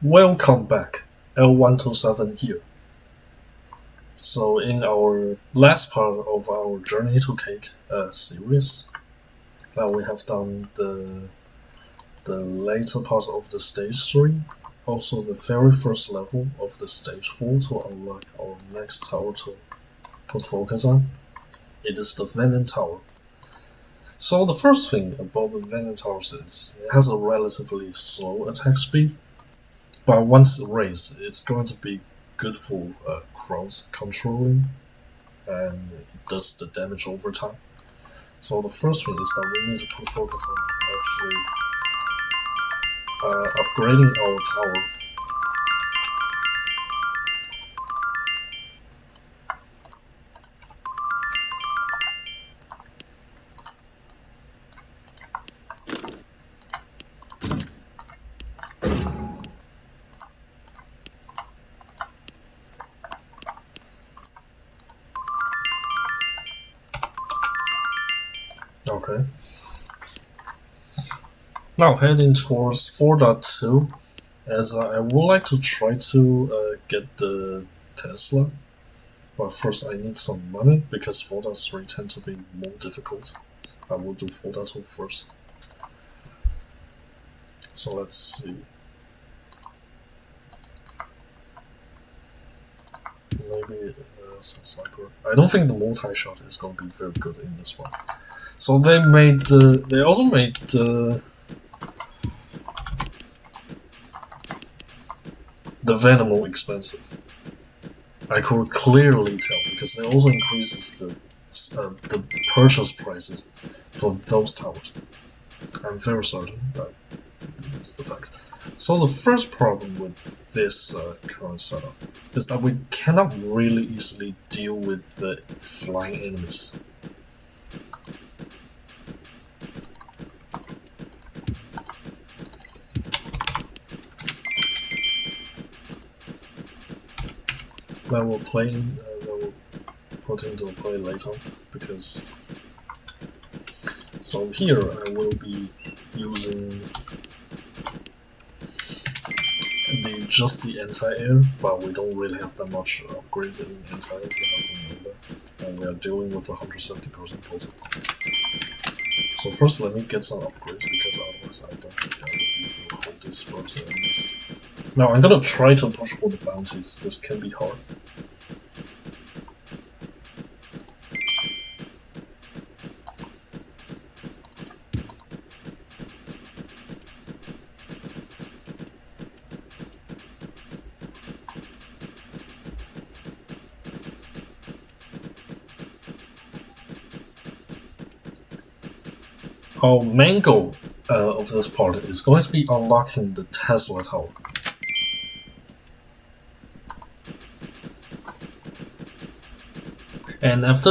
Welcome back, L127 here. So in our last part of our Journey to Cake series, now we have done the later part of the stage 3, also the very first level of the stage 4 to unlock our next tower to put focus on. It is the Venom Tower. So the first thing about the Venom Towers is it has a relatively slow attack speed, but once raised, it's going to be good for crowd controlling and it does the damage over time. So the first thing is that we need to put focus on actually upgrading our tower. Okay. Now heading towards 4.2, as I would like to try to get the Tesla, but first I need some money because 4.3 tend to be more difficult. I will do 4.2 first. So let's see. Maybe some sniper. I don't think the multi-shot is going to be very good in this one. So they also made the Venom more expensive. I could clearly tell because they also increases the purchase prices for those towers. I'm very certain that it's the fact. So the first problem with this current setup is that we cannot really easily deal with the flying enemies. That we'll put into play later because. So here I will be using just the anti-air, but we don't really have that much upgrades in anti-air, you have to know that. And we are dealing with 170% total. So first let me get some upgrades because otherwise I don't think I will be able to hold this first enemies. Now I'm gonna try to push for the bounties, this can be hard. Our main goal of this part is going to be unlocking the Tesla Tower. And after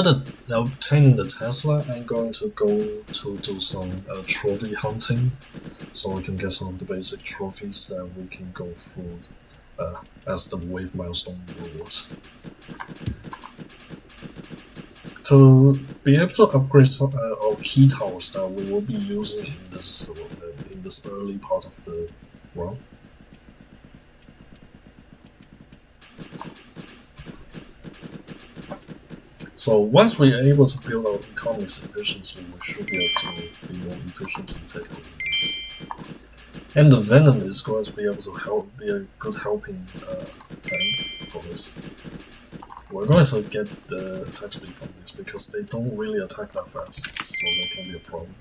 obtaining the Tesla, I'm going to go to do some trophy hunting, so we can get some of the basic trophies that we can go through as the wave milestone rewards. To be able to upgrade our key towers that we will be using in this early part of the run. So once we are able to build our economies efficiently, we should be able to be more efficient in taking over this. And the Venom is going to be able to be a good helping hand for this. We're going to get the attack speed from this because they don't really attack that fast, so that can be a problem.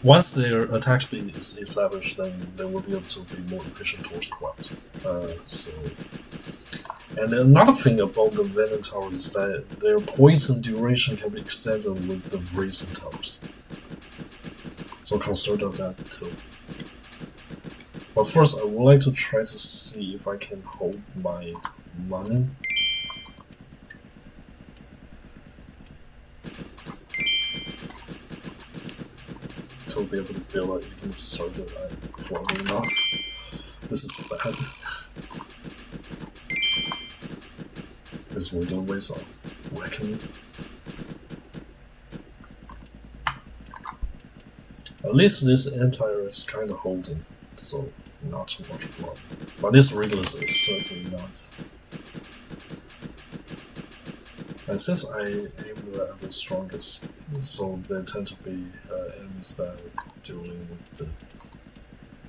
Once their attack speed is established, then they will be able to be more efficient towards crowds. And another thing about the Venom Tower is that their poison duration can be extended with the Freezing Towers. So consider that too. But first, I would like to try to see if I can hold my money. To be able to build an even circuit, I'm probably not. This is bad. This wiggle ways are wrecking me. At least this entire is kind of holding, so not too much problem. But this Regulus is certainly not. And since I aim at the strongest, so there tend to be enemies that dealing with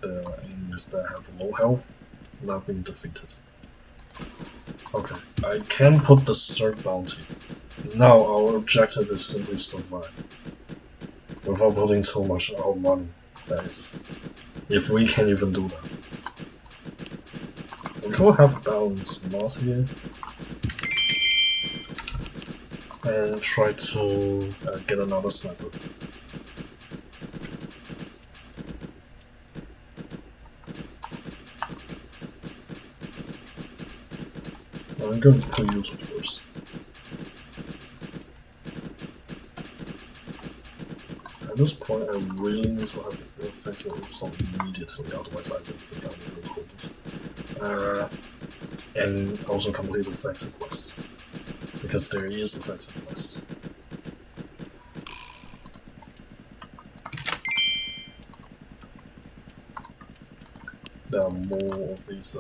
the enemies that have low health not being defeated. Okay, I can put the third bounty. Now our objective is simply survive. Without putting too much of our money, that is. If we can even do that. We could have balance moss here. And try to get another sniper. I'm going to put you to first. At this point, I really need to have it fixed and installed immediately, otherwise I don't think I will be able to hold this. And also complete effective quest, because there is effective quest. There are more of these,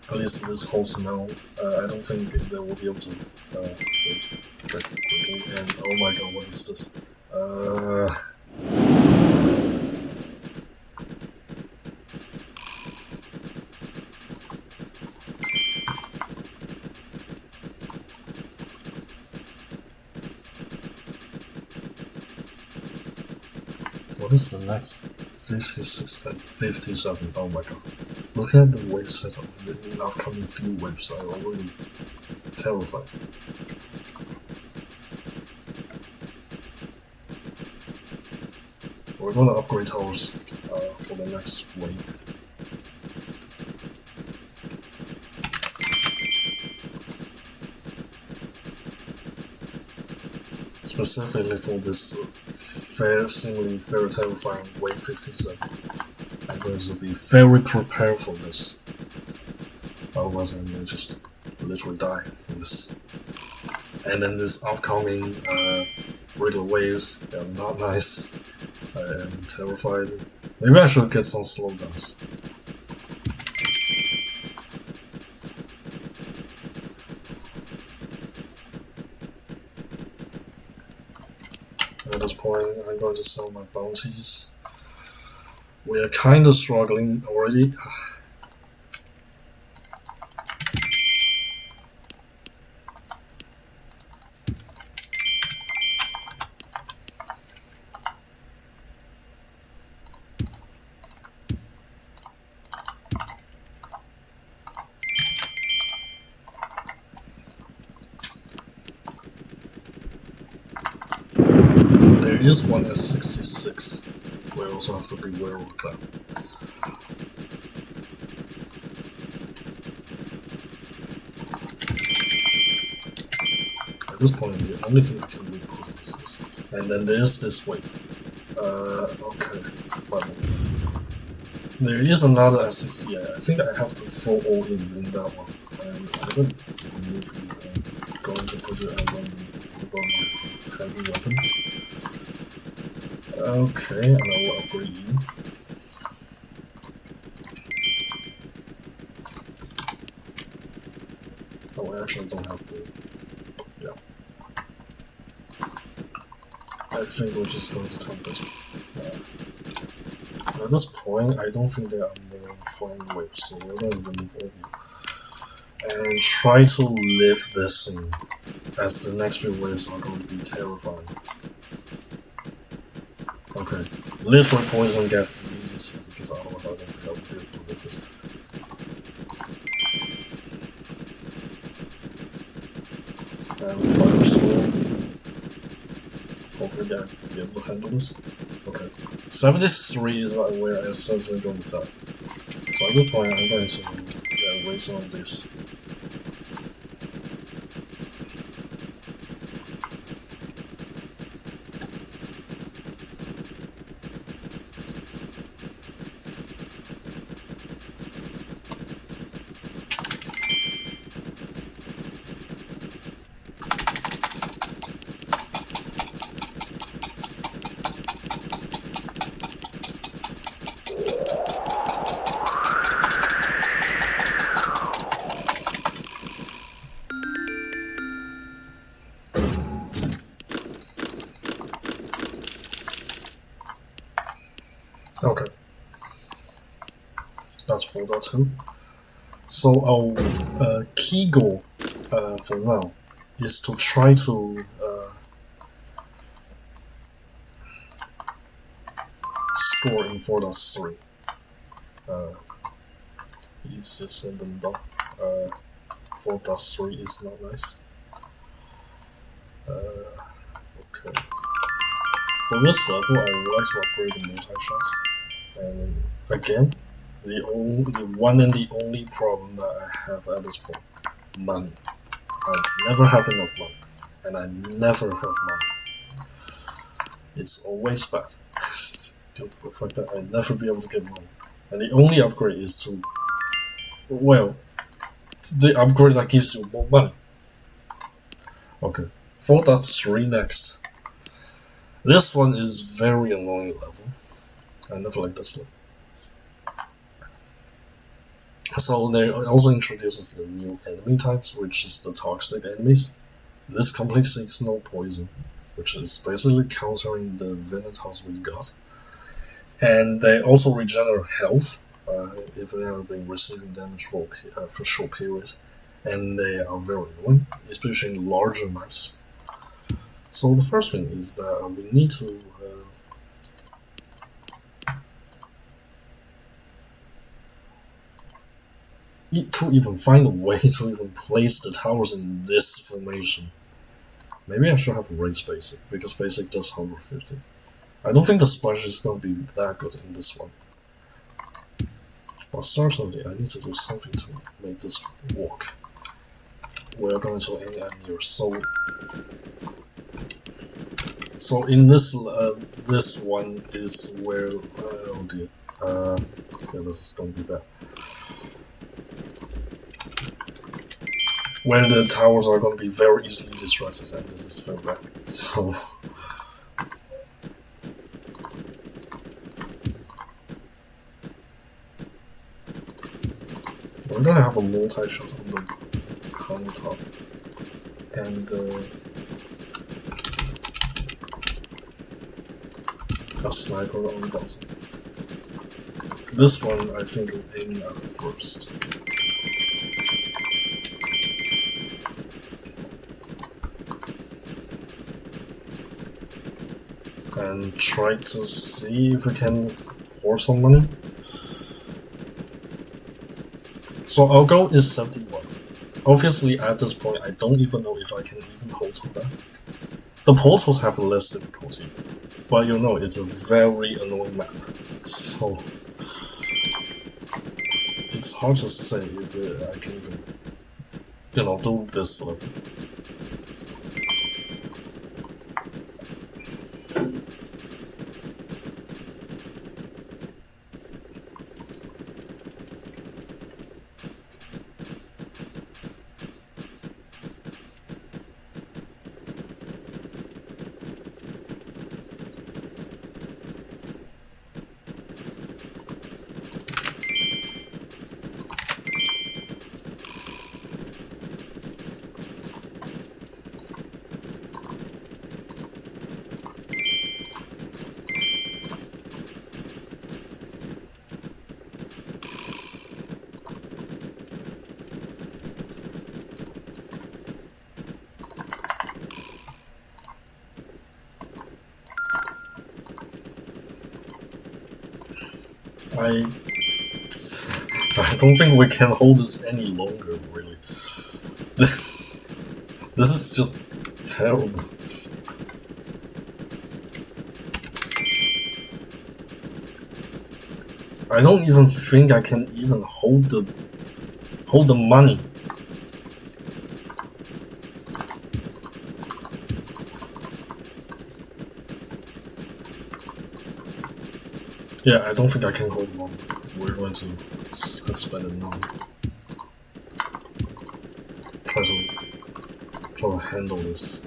at least this holds now. I don't think they will be able to check quickly. And oh my god, what is this? What is the next? 56 and 57. Oh my god. Look at the wave set of the upcoming few waves. I'm already terrified. We're gonna upgrade ours for the next wave. Specifically for this seemingly very terrifying wave 57. I'm going to be very prepared for this. Otherwise I'm going to just literally die from this. And then this upcoming regular waves, they're not nice. I am terrified. Maybe I should get some slowdowns. At this point, I'm going to sell my bounties. We are kinda struggling already. There is one at 66. We also have to be aware of that. At this point, the only thing I can really put is this. And then there's this wave. Okay, fine. There is another at 68. I think I have to throw all in that one. And I'm going to remove you and going to put it at one of heavy weapons. Okay, and I will upgrade you. Oh, I actually don't have the... yeah. I think we're just going to take this one. At this point, I don't think there are more flying waves, so we're going to remove all of you. And try to live this thing, as the next few waves are going to be terrifying. Okay, literally poison gas immediately, because otherwise I don't think I will be able to live this. And fire sword. Hopefully I'll be able to handle this. Okay. 73 is where I'm certainly going to die. So at this point I'm going to waste on this. Okay, that's 4.2. So our key goal for now is to try to score in 4.3. Uh, Let's just send them down. 4.3 is not nice. Okay. For this level, I would like to upgrade the multi-shots. And again, the one and the only problem that I have at this point, money. I never have enough money, and I never have money. It's always bad. Due to the fact that I never be able to get money, and the only upgrade is to, well, the upgrade that gives you more money. Okay, 4.3 next. This one is very annoying level. I never like this level. So they also introduces the new enemy types, which is the toxic enemies. This complex is no poison, which is basically countering the Infinitode we got. And they also regenerate health if they have been receiving damage for short periods. And they are very annoying, especially in larger maps. So the first thing is that we need to even find a way to even place the towers in this formation. Maybe I should have raised basic, because basic does 150. I don't think the splash is going to be that good in this one. But certainly I need to do something to make this work. We're going to aim at near so in this this one is where oh dear, yeah, this is going to be bad. Where the towers are going to be very easily distracted, and this is very bad. So we're gonna have a multi-shot on the top, and a sniper on the bottom. This one I think I'm aiming at first. And try to see if we can pour some money. So our goal is 71. Obviously at this point I don't even know if I can even hold to that. The portals have less difficulty, but you know it's a very annoying map. So it's hard to say if I can even, do this level. I don't think we can hold this any longer, really. This is just terrible. I don't even think I can even hold the money. Yeah, I don't think I can hold long. We're going to spend it now. Try to handle this.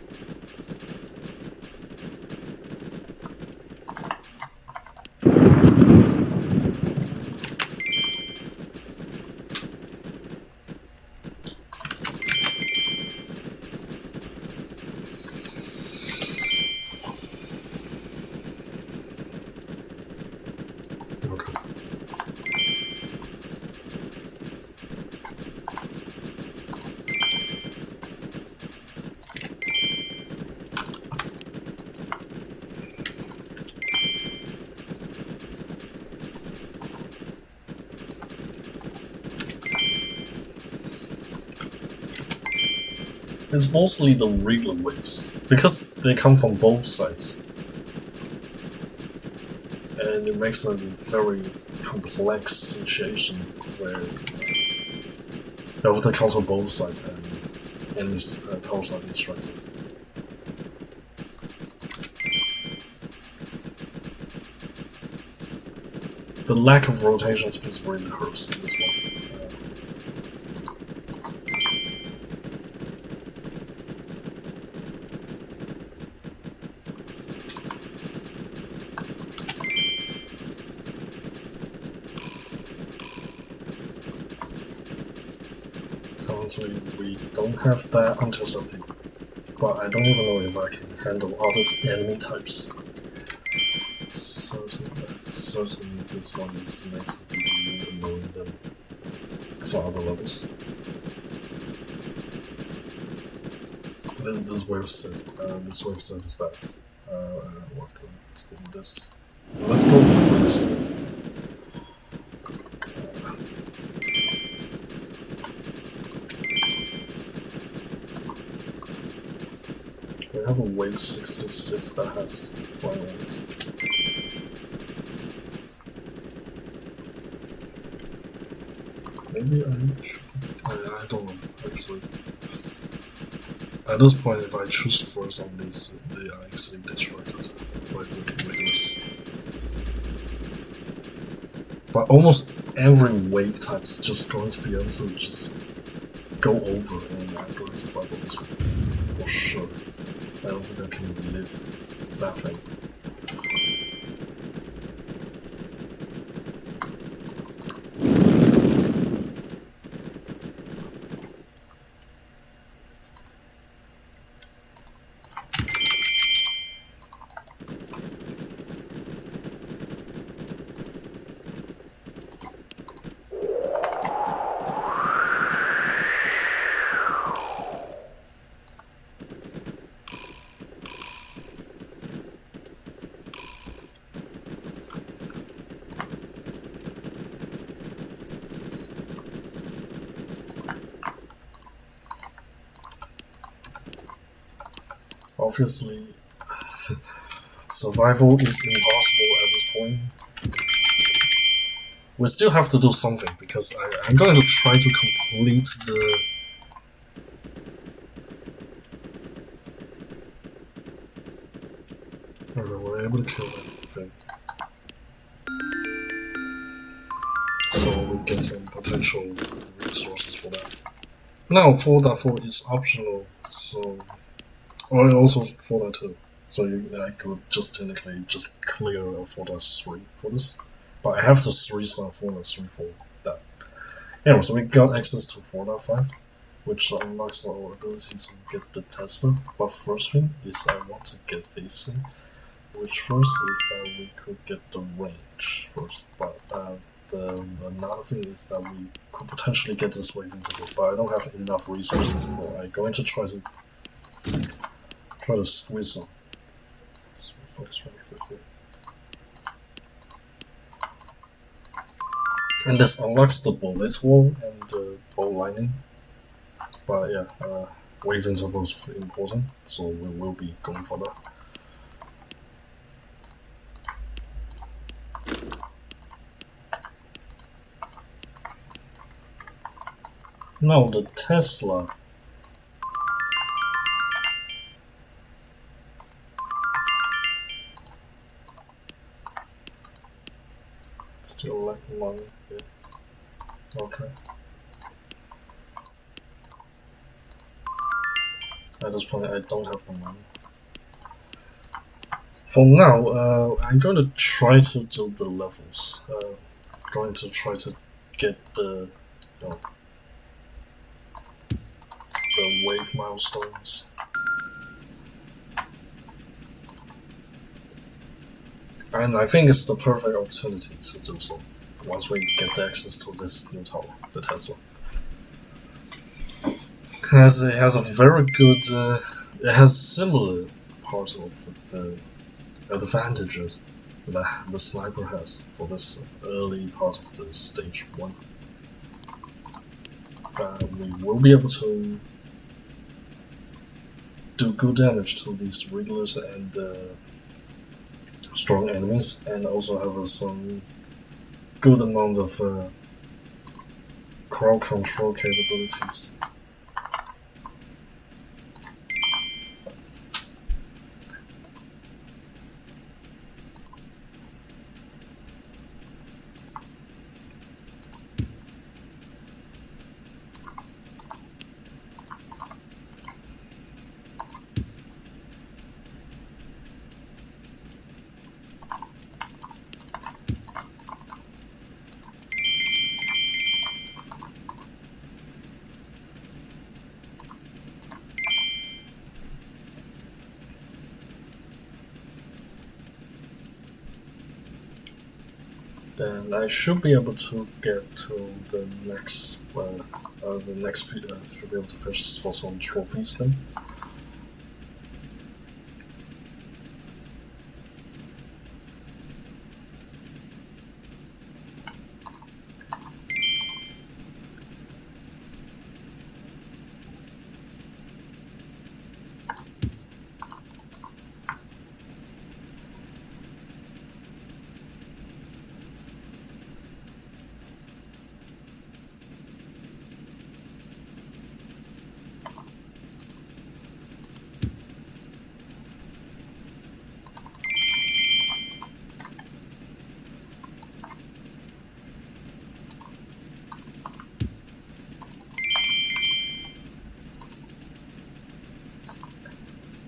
It's mostly the regular waves because they come from both sides, and it makes a very complex situation where you have to counter both sides and enemies towers are distracted. The lack of rotation speed really hurts in this one. Currently, we don't have that until 70, but I don't even know if I can handle other enemy types. Certainly this one is meant to be more annoying than some other levels. This wave set is bad. What do this? Let's go with this one. We have a wave 66 that has fireworks. Maybe I don't know, actually. At this point, if I choose first on these, they are easily distracted by the weakness. But almost every wave type is just going to be able to just go over, and I'm going to fight on this one for sure. I don't think I can live that thing. Obviously, survival is impossible at this point. We still have to do something because I'm going to try to complete the. We're able to kill that thing. So we get some potential resources for that. Now, 4.4 is optional, so. Or also 4.2. So I could just technically just clear 4.3 for this. But I have to restart 4.3 for that. Anyway, so we got access to 4.5, which unlocks our ability to get the tester. But first thing is I want to get this thing, which first is that we could get the range first. But another thing is that we could potentially get this wave into it, but I don't have enough resources, so I'm going to try to squeeze some. And this unlocks the bullet wall and the bow lining. But yeah, wave interval is important, so we will be going for that. Now the Tesla. Still like one, yeah. Okay. At this point, I don't have the money. For now, I'm going to try to do the levels. Going to try to get the wave milestones. And I think it's the perfect opportunity to do so once we get access to this new tower, the Tesla. Because it has a very good, it has similar parts of the advantages that the sniper has for this early part of the stage 1. We will be able to do good damage to these regulars and strong enemies, and also have some good amount of crowd control capabilities. Then I should be able to get to the next, the next video. Should be able to fetch for some trophies then.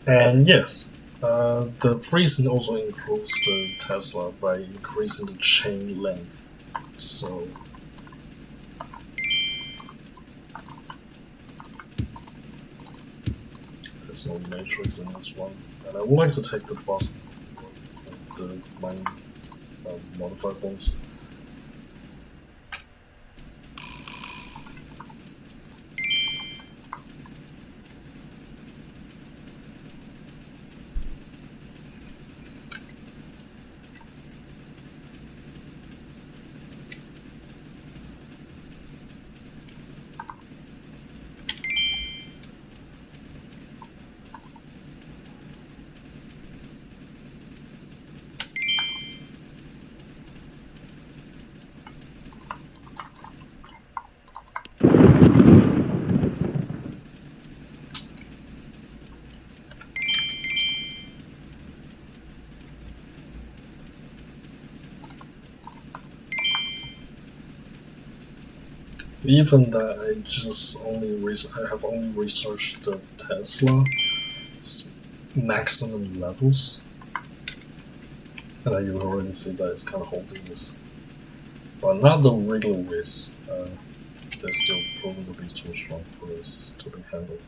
And yes, the freezing also improves the Tesla by increasing the chain length. So there's no matrix in this one. And I would like to take the boss, the mine modified ones. Even that, I have only researched the Tesla maximum levels, and you can already see that it's kind of holding this, but not the regular ways. They're still proven to be too strong for this to be handled.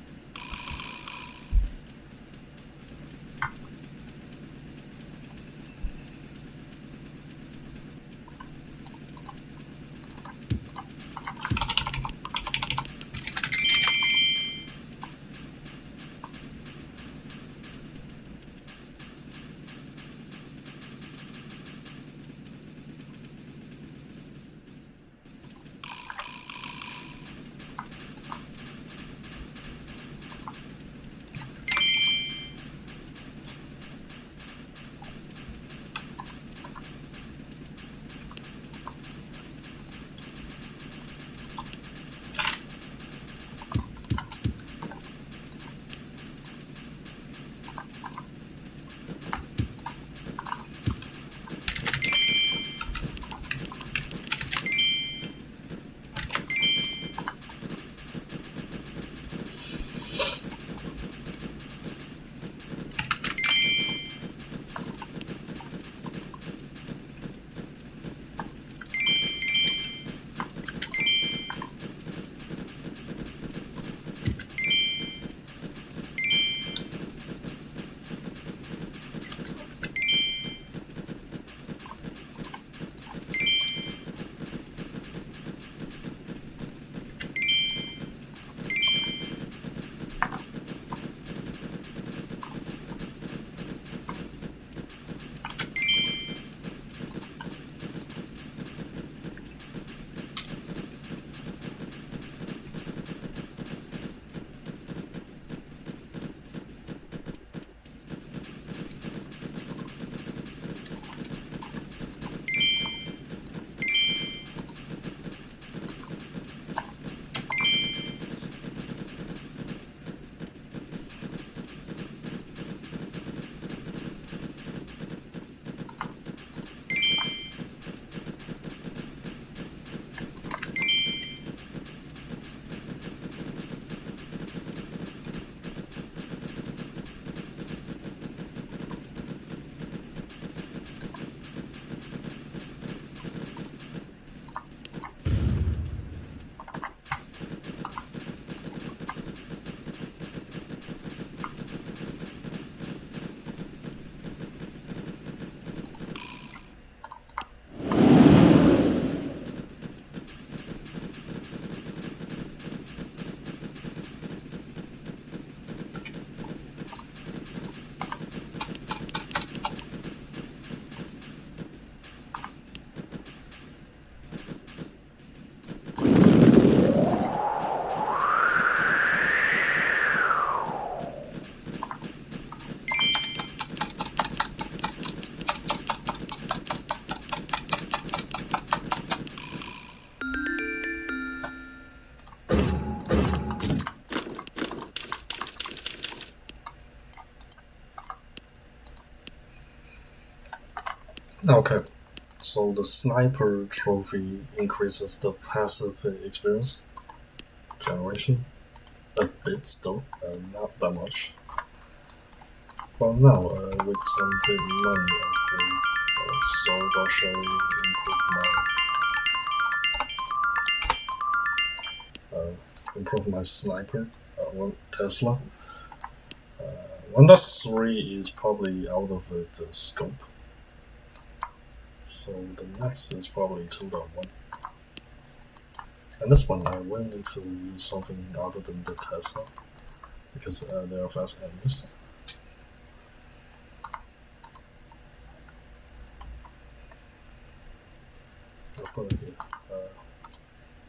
Okay, so the sniper trophy increases the passive experience generation a bit, still, not that much. But now, with some big money, I can partially improve my sniper. One Tesla. 1.3 is probably out of the scope. So the next is probably 2.1. And this one I will need to use something other than the Tesla because they are fast enemies. I'll put it here.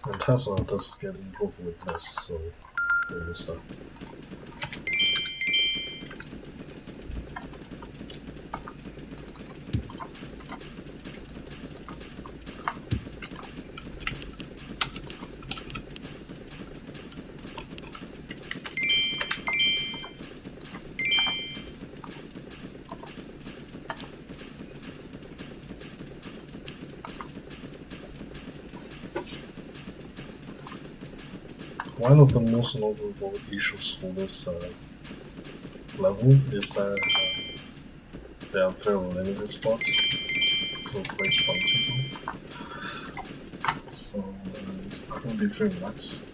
And Tesla does get improved with this, so we will start. One of the most notable issues for this level is that there are very limited spots to place bounties on. So it's not going to be very nice.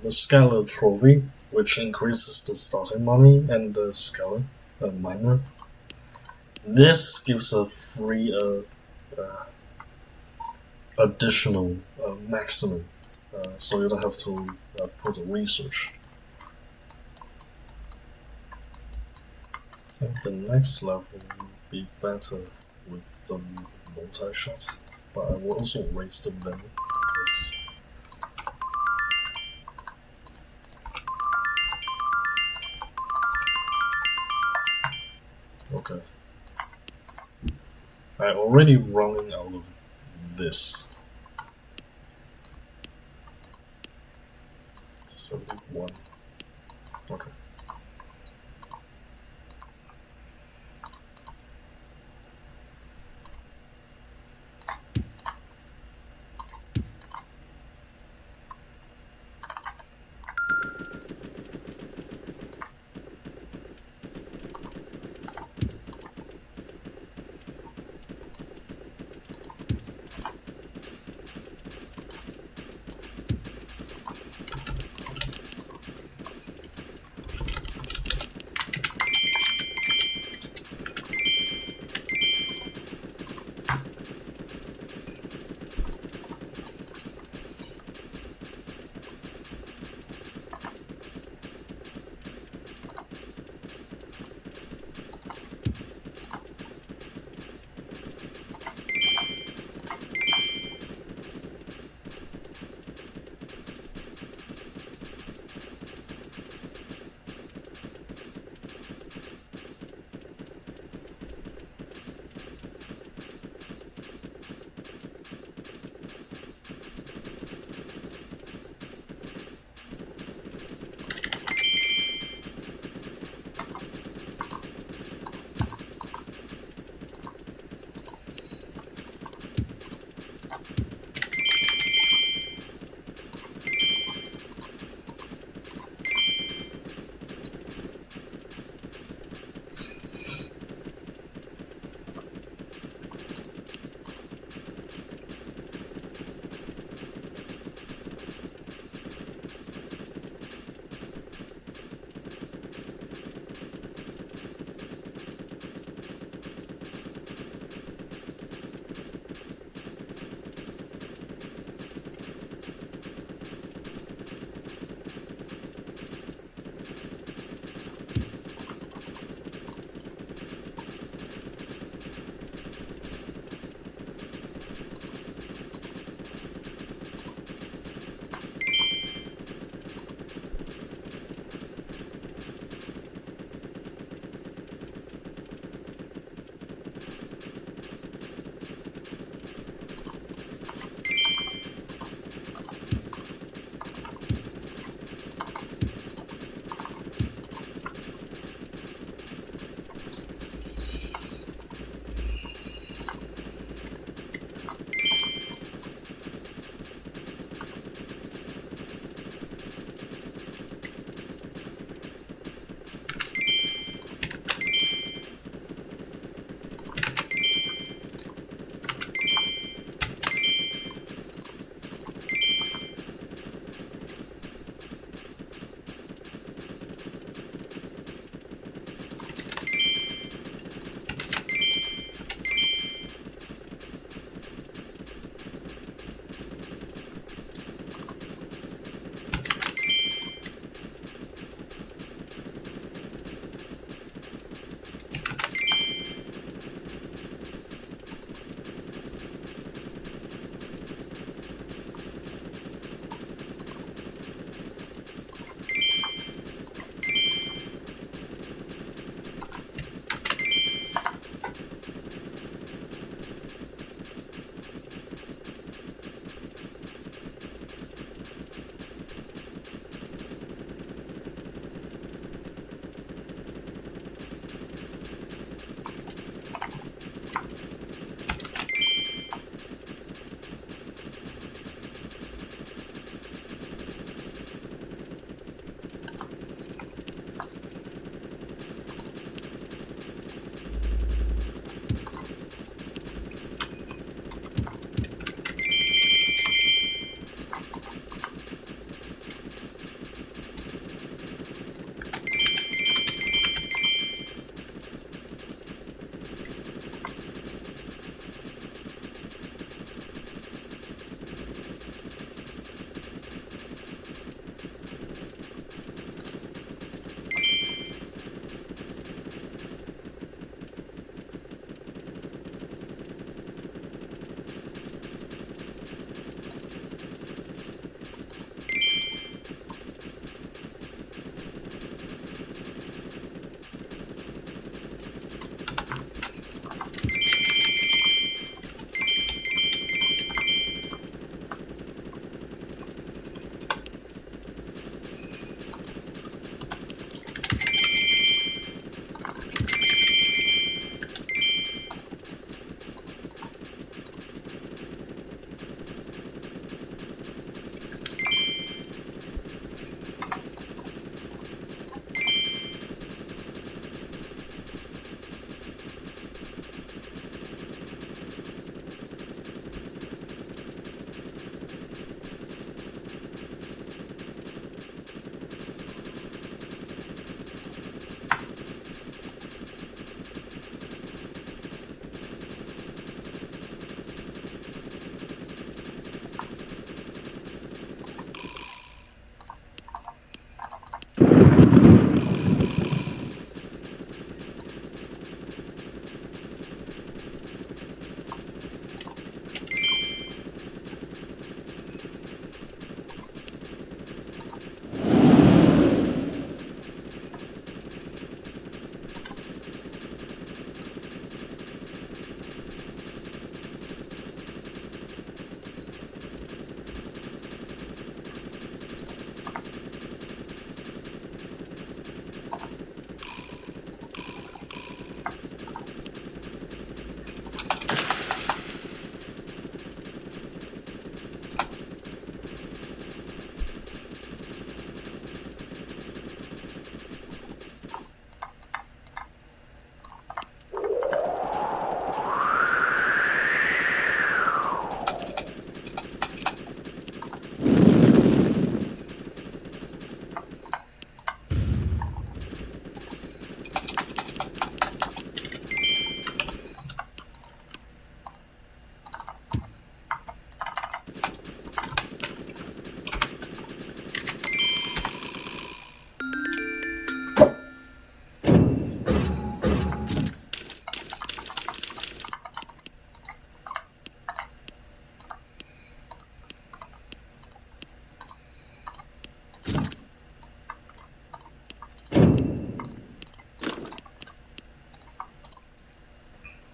the scalar trophy, which increases the starting money, and the scalar miner. This gives a free additional maximum, so you don't have to put a research. I think the next level will be better with the multi-shot, but I will also raise the value because okay. I already running out of this. 71. Okay.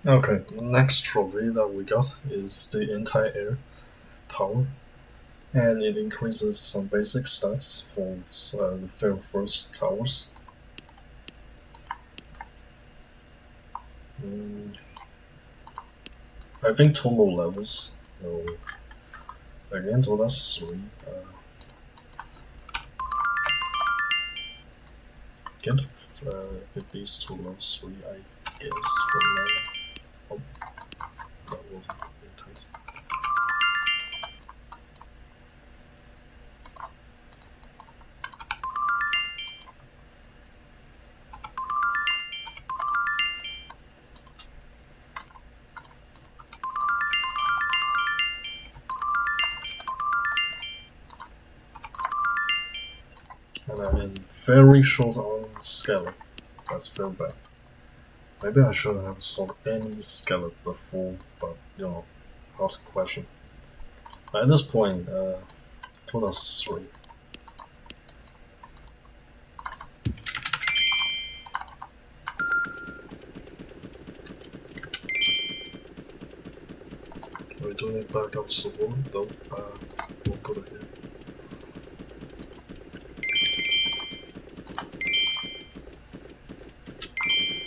Okay, next trophy that we got is the anti-air tower, and it increases some basic stats for the very first towers. Mm, I think total levels. No, again, so that's three. Get get these two levels three, I guess for now. Oh, that wasn't intent. And I'm in very short on scale. That's very bad. Maybe I should have sold any scallop before, but ask a question. At this point, total 3. We do need backup support, though. We'll put it here.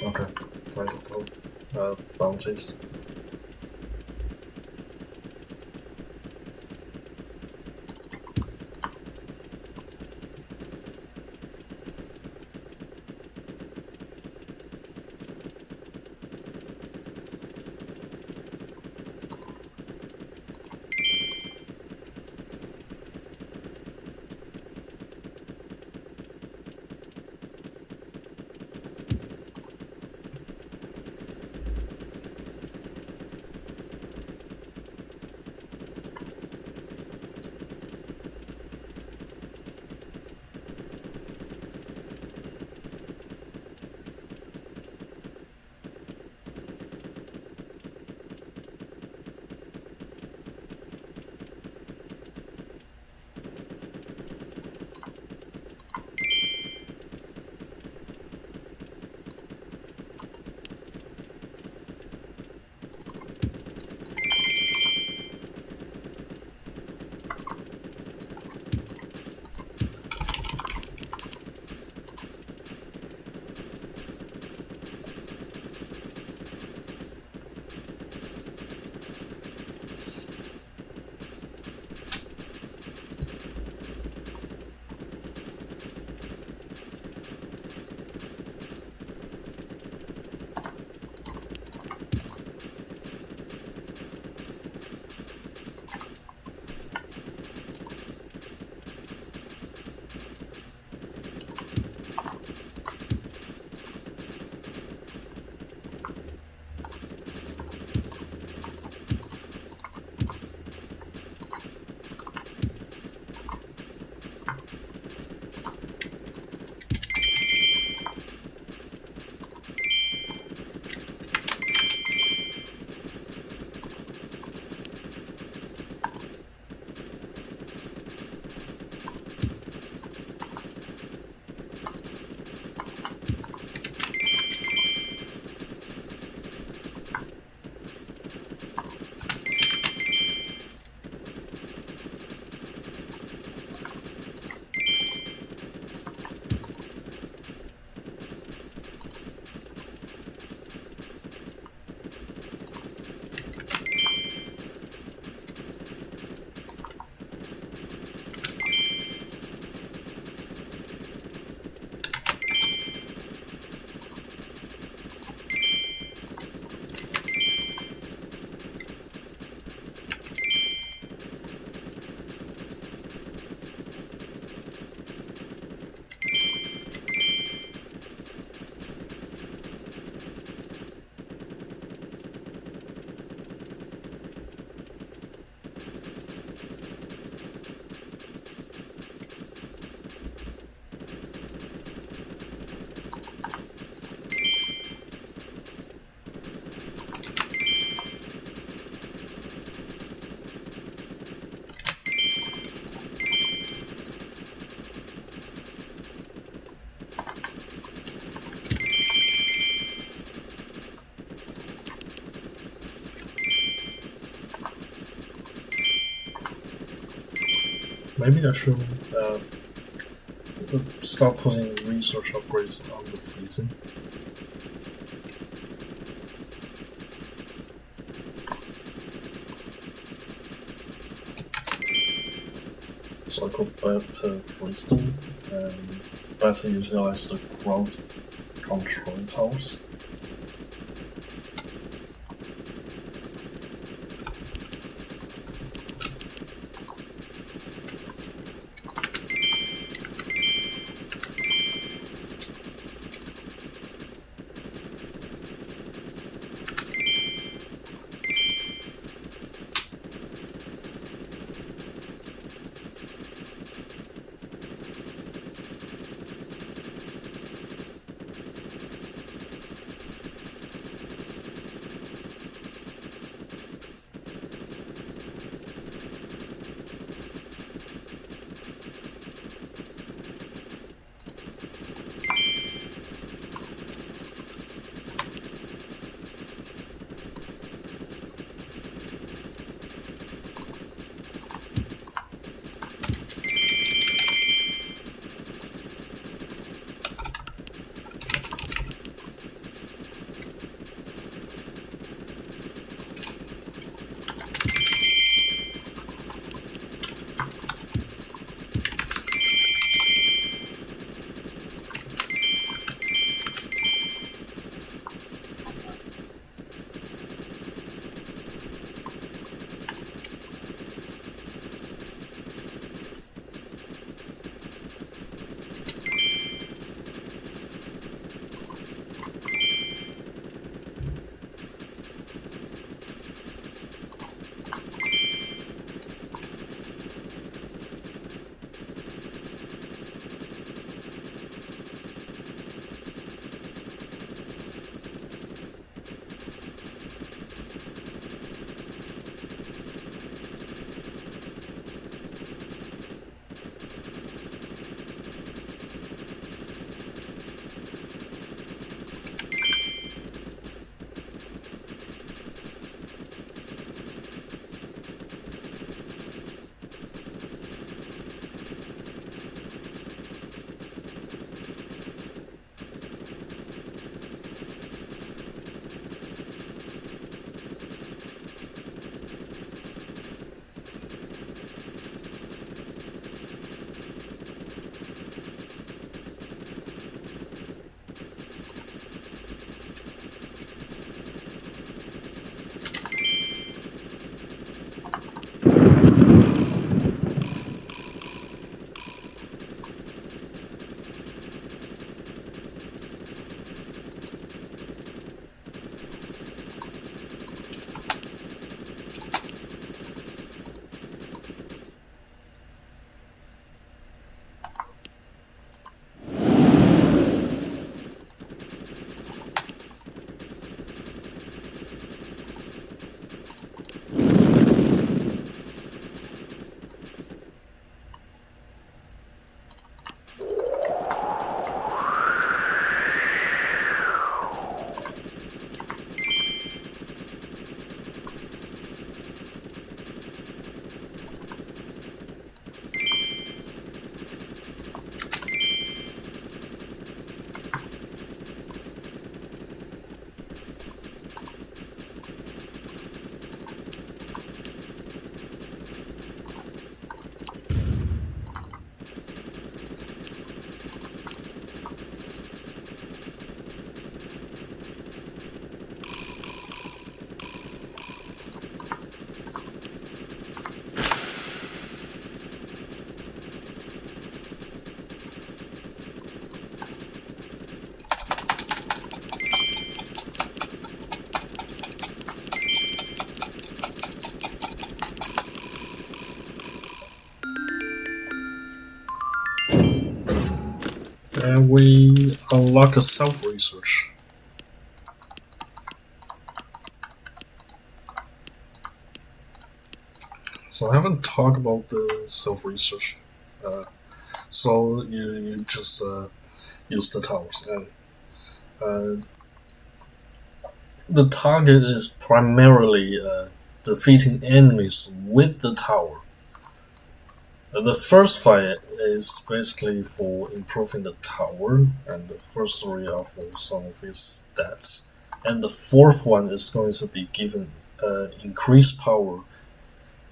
Okay, time to close. Bounties. maybe I should start putting research upgrades on the freezing. So I go back to freestone and better utilize the ground control towers. And we unlock a self research. So I haven't talked about the self research. Uh, so you just use the towers, and uh, the target is primarily defeating enemies with the tower. The first five is basically for improving the tower, and the first three are for some of its stats. And the fourth one is going to be given increased power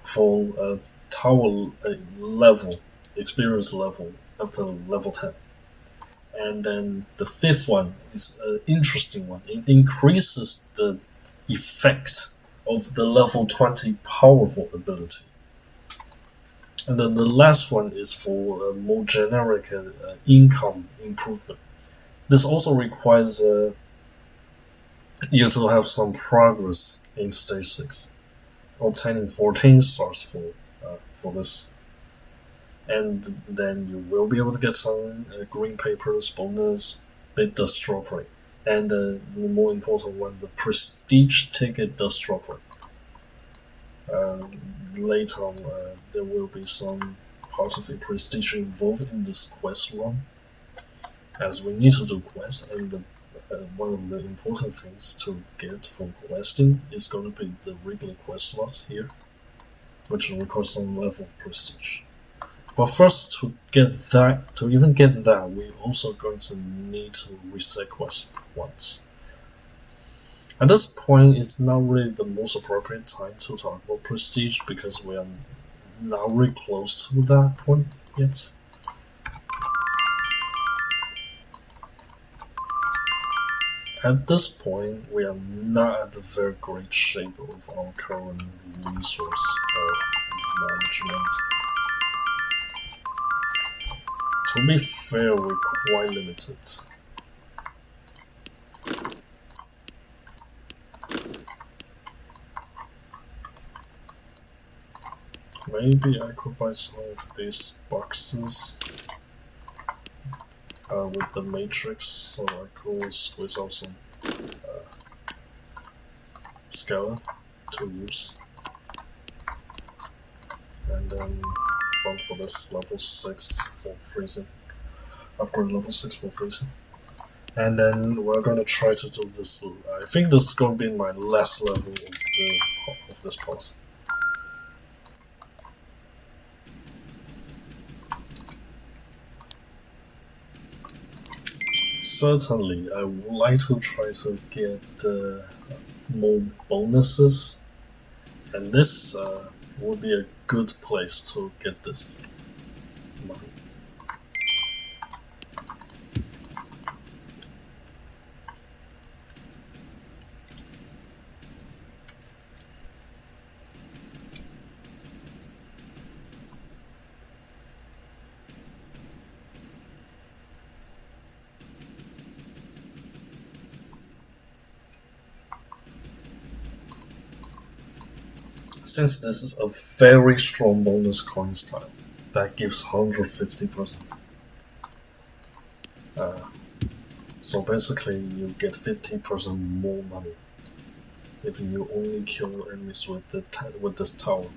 for tower level, experience level after level 10. And then the fifth one is an interesting one. It increases the effect of the level 20 powerful ability. And then the last one is for a more generic income improvement. This also requires you to have some progress in stage 6, obtaining 14 stars for this. And then you will be able to get some green papers, bonus, bit dust drop rate. And the more important one, the prestige ticket dust drop rate. Uh, Later on, there will be some part of the prestige involved in this quest run, as we need to do quests, and one of the important things to get for questing is going to be the regular quest slot here, which requires some level of prestige. But first, to even get that, we're also going to need to reset quest once. At this point, it's not really the most appropriate time to talk about prestige because we are not really close to that point yet. At this point, we are not at the very great shape of our current resource management. To be fair, we're quite limited. Maybe I could buy some of these boxes with the matrix so I could squeeze out some scala to use. And then fun for this level 6 for freezing. Upgrade level 6 for freezing. And then we're gonna try to do this. I think this is gonna be my last level of this part. Certainly, I would like to try to get more bonuses, and this would be a good place to get this money. Since this is a very strong bonus coin style, that gives 150%. So basically, you get 50% more money if you only kill enemies with this tower.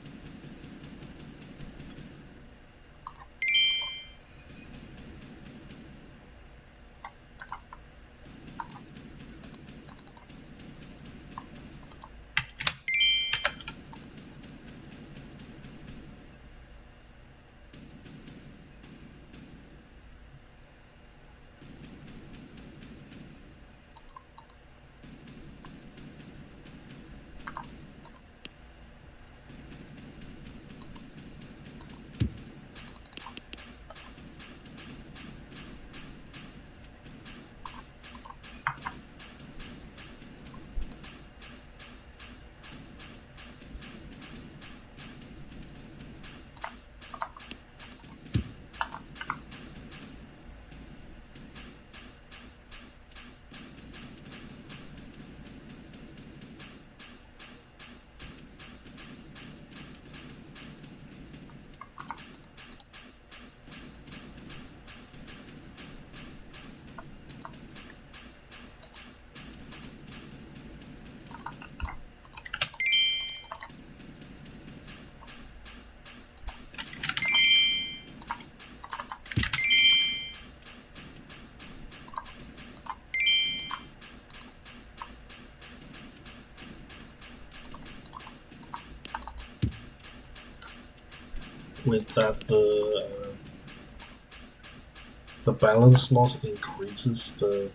with that the balance mod increases the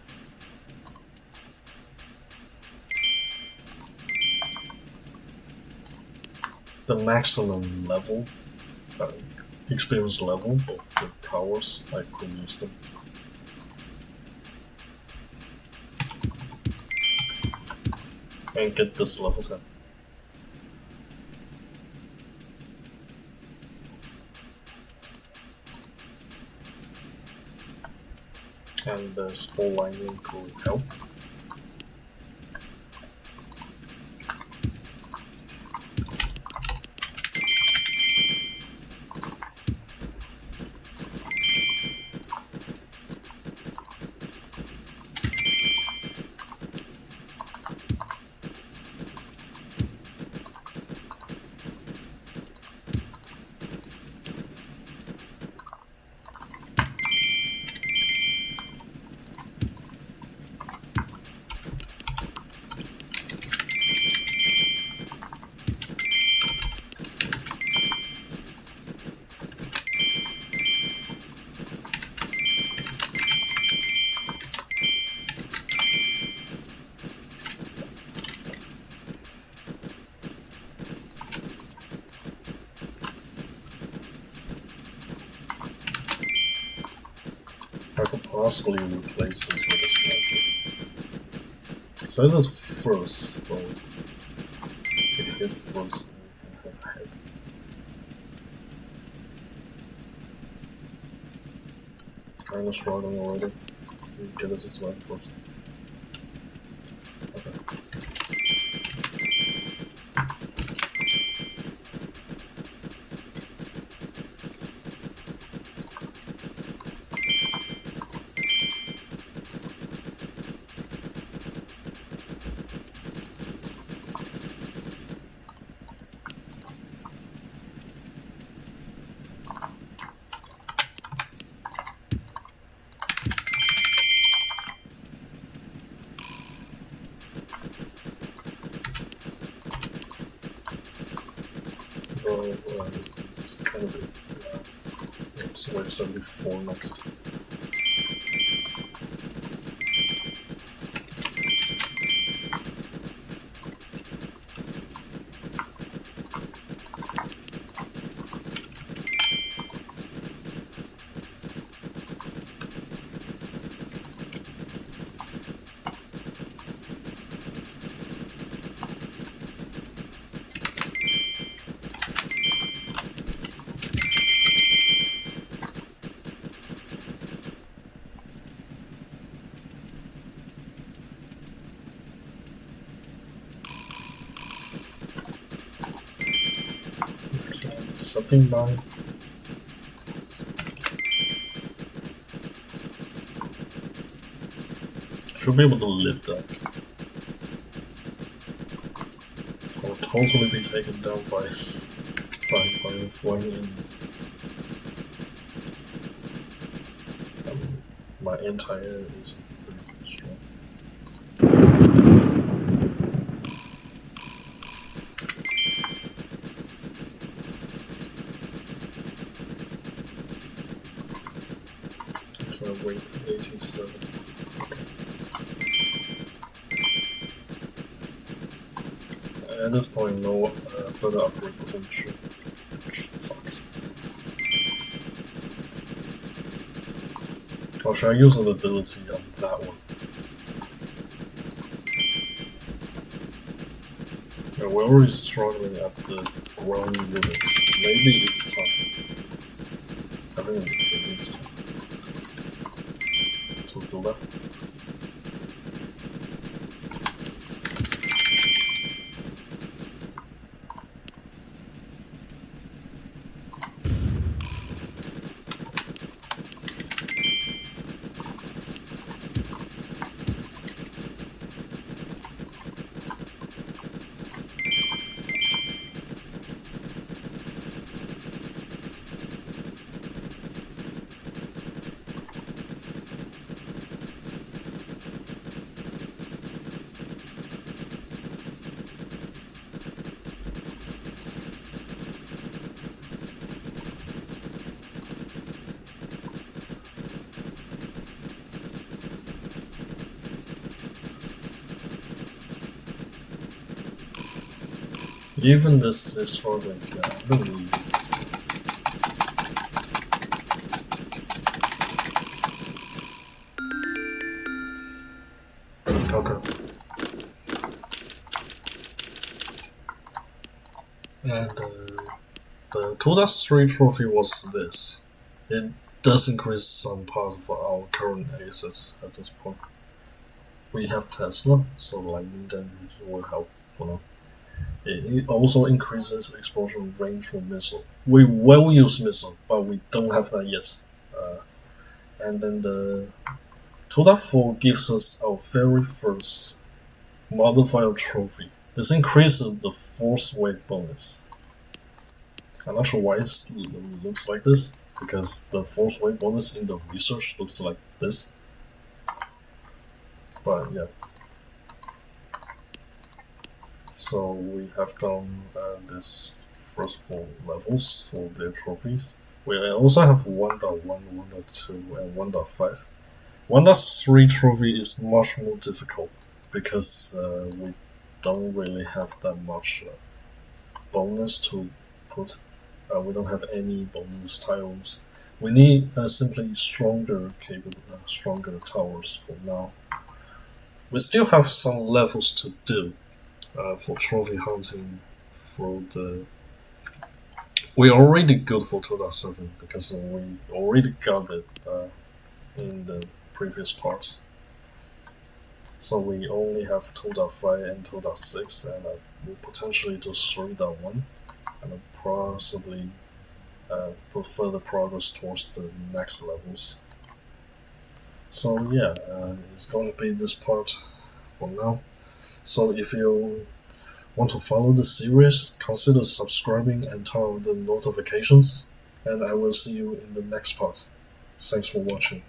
maximum level, experience level of the towers. I could use them. And get this level 10. And the spore lining will help. I could possibly replace this with a sniper. So that's first, though. If you hit first, you can have a head. Kinda struggling already. You get us as well first. Okay. It's kind of oops, wave 74 next. Something by. Should be able to lift that. I'll totally be taken down by the flying enemies. My anti-air is pretty strong. So weight 87. Okay. At this point, no further upgrade potential, which sucks. Or should I use an ability on that one? Yeah, we're already struggling at the ground units. Maybe it's time. I think it's time to do that. Even this is harder. I don't really use this. Okay. And the 2.3 trophy was this. It does increase some part of our current assets at this point. We have Tesla, so lightning damage will help. You know, it also increases explosion range for missile. We will use missile, but we don't have that yet. And then the 2.4 gives us our very first modifier trophy. This increases the force wave bonus. I'm not sure why it looks like this, because the force wave bonus in the research looks like this. But yeah. So we have done this first 4 levels for their trophies. We also have 1.1, 1.2, and 1.5. 1.3 trophy is much more difficult because we don't really have that much bonus to put. We don't have any bonus tiles. We need simply stronger towers for now. We still have some levels to do for trophy hunting. For the we're already good for 2.7 because we already got it in the previous parts. So we only have 2.5 and 2.6, and we'll potentially do 3.1, and possibly put further progress towards the next levels. So yeah, it's going to be this part for now. So if you want to follow the series, consider subscribing and turn on the notifications, and I will see you in the next part. Thanks for watching.